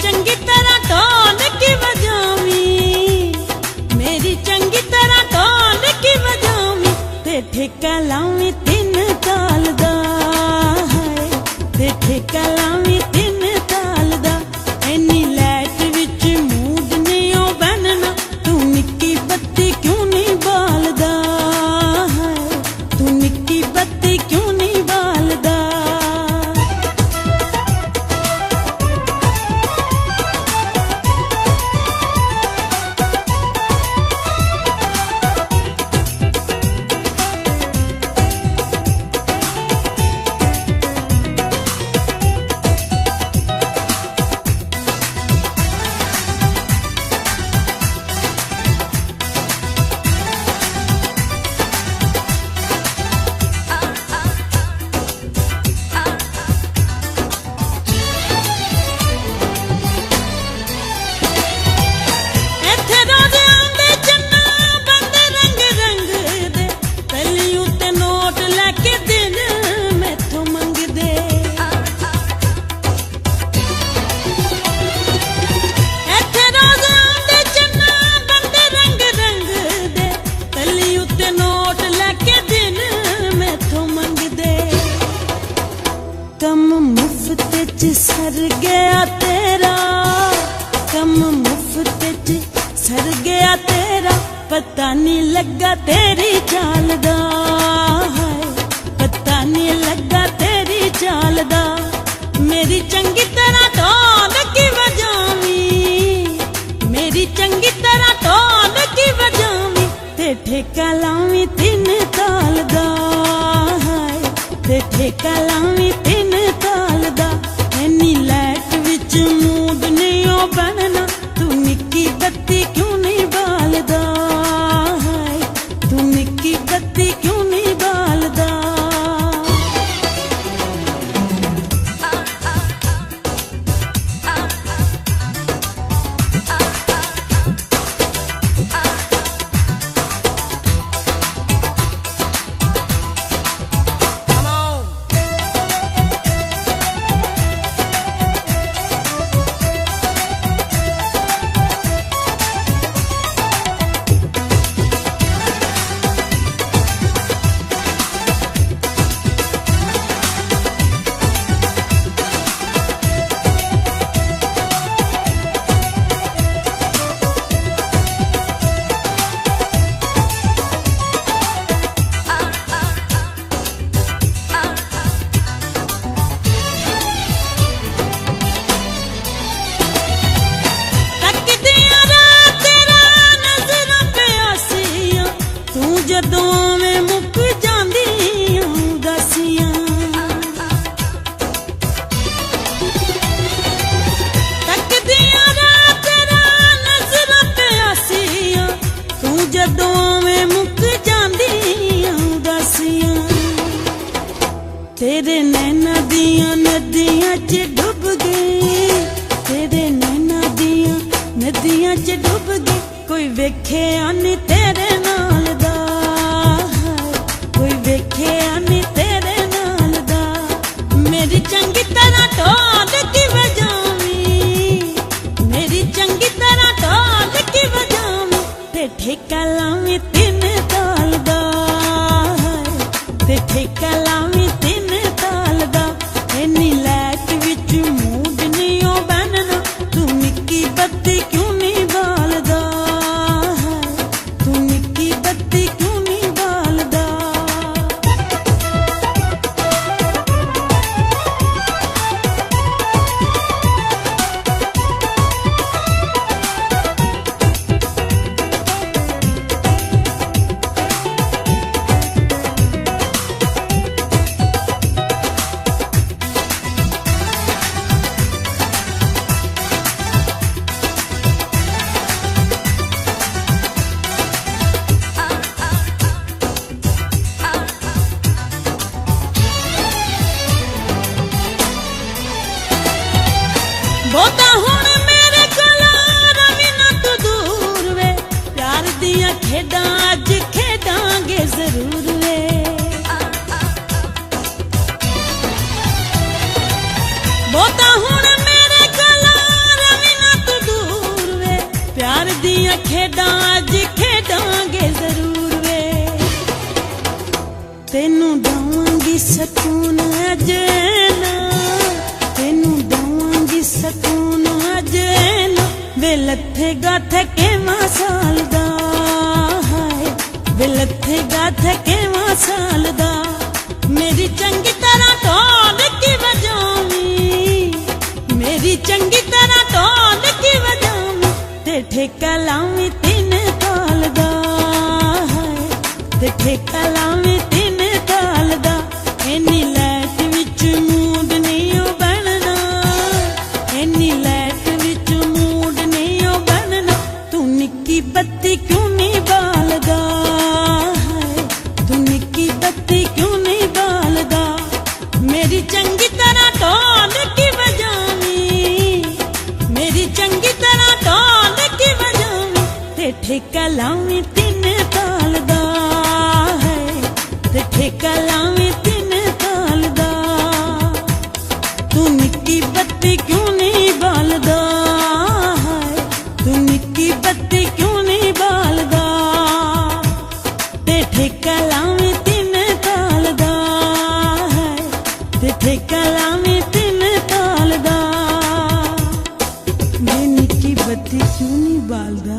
चंगी तरह ढोल की बजावी, मेरी चंगी तरह ढोल की बजावी, ते ठेका लावी 3 ताल दा, ते ठेका लावी 3 ताल दा। इन्नी लाइट विच मूड नहीं ओ बनना, तू निक्की बत्ती क्यों नहीं बालदा, तू निक्की बत्ती क्यों नहीं बालदा। कम मुफ्त च सर गया तेरा, कम मुफ्त च सर गया तेरा, पता नहीं लगा तेरी चाल दा, पता नहीं लगा तेरी चाल दा। मेरी चंगी तरह ढोल की बजावी, मेरी चंगी तरह ढोल की बजावी, ते ठेका लावी 3 ताल दा, ते ठेका लावी 3 ताल दा। इन्नी लाइट विच मूड नहीं ओ बनना, तू निक्की बत्ती क्यों नहीं बालदा, तू निक्की बत्ती क्यों नहीं बालदा। जदों में मुक जांदी उदासियां, तकदियां रात तेरा नजरां ते आसियां, तू जदों में मुक जांदी उदासियां। तेरे नैना दियां नदियां च डुब गई, तेरे नैना दियां नदियां च डुब गई, कोई वेख्या नी तेरे नाल दा, कोई वेख्या नी तेरे नाल दा। मेरी चंगी तरह ढोल की बजावी, मेरी चंगी तरह ढोल की बजावी, ते ठेका लावी 3 ताल दा, ते ठेका लावी 3 ताल दा। इन्नी लाइट विच मूड नहीं ओ बनना, तू निक्की बत्ती क्यों नहीं बालदा, तू निक्की बत्ती क्यों नहीं बालदा। बहुता हुण मेरे कोलों रवी ना तू दूर वे, प्यार दियां खेडां अज खेडांगे जरूर वे। बहुता हुण मेरे कोलों ਸਕੂਨ ਅਜ ਨਾ ਤੈਨੂੰ ਦਵਾਂਗੀ ਸਕੂਨ ਅਜ ਨਾ ਵੇ ਲੱਥੇਗਾ ਥਕੇਵਾਂ ਸਾਲ ਦਾ ਹਾਏ ਵੇ ਲੱਥੇਗਾ ਥਕੇਵਾਂ ਸਾਲ ਦਾ ਮੇਰੀ ਚੰਗੀ ਤਰ੍ਹਾਂ ਢੋਲ ਕੀ ਵਜਾਵੀਂ ਮੇਰੀ ਚੰਗੀ ਤਰ੍ਹਾਂ ਢੋਲ ਕੀ ਵਜਾਵੀਂ ਤੇ ਠੇਕਾ ਲਾਵੀਂ 3 ਤਾਲ ਦਾ ਹਾਏ ਤੇ ਠੇਕਾ ਲਾਵੀਂ 3 ਤਾਲ ਦਾ ਇੰਨੀ ਲੈਟ ਵਿੱਚ ਮੂਡ ਨਹੀਂ ਉਹ ਬਣਨਾ ਇੰਨੀ ਲੈਟ ਵਿੱਚ ਮੂਡ ਨਹੀਂ ਉਹ ਬਣਨਾ ਤੂੰ ਨਿੱਕੀ ਬੱਤੀ ਕਿਉਂ ਨਹੀਂ ਬਾਲਦਾ ਹਾਏ ਤੂੰ ਨਿੱਕੀ ਬੱਤੀ ਕਿਉਂ ਨਹੀਂ ਬਾਲਦਾ ਮੇਰੀ ਚੰਗੀ ਤਰ੍ਹਾਂ ਢੋਲ ਕੀ ਵਜਾਵੀਂ ਮੇਰੀ ਚੰਗੀ ਤਰ੍ਹਾਂ ਢੋਲ ਕੀ ਵਜਾਵੀਂ ਤੇ ਠੇਕਾ ਲਾਵੀਂ 3 ਤਾਲ ਦਾ ਹੈ ਤੇ ਠੇਕਾ ਲਾਵੀਂ 3 ਤਾਲ ਦਾ ਤੂੰ ਨਿੱਕੀ ਬੱਤੀ ਕਿਉਂ ਨਹੀਂ ਬਾਲਦਾ ਹੈ ਤੂੰ ਨਿੱਕੀ ਬੱਤੀ ਕਿਉਂ ਨਹੀਂ ਬਾਲਦਾ ਤੇ ਠੇਕਾ ਲਾਵੀਂ 3 ਤਾਲ ਦਾ ਹੈ ਤੇ ਠੇਕਾ ਲਾਵੀਂ 3 ਤਾਲ ਦਾ ਮੈਂ ਨਿੱਕੀ ਬੱਤੀ ਕਿਉਂ ਨਹੀਂ ਬਾਲਦਾ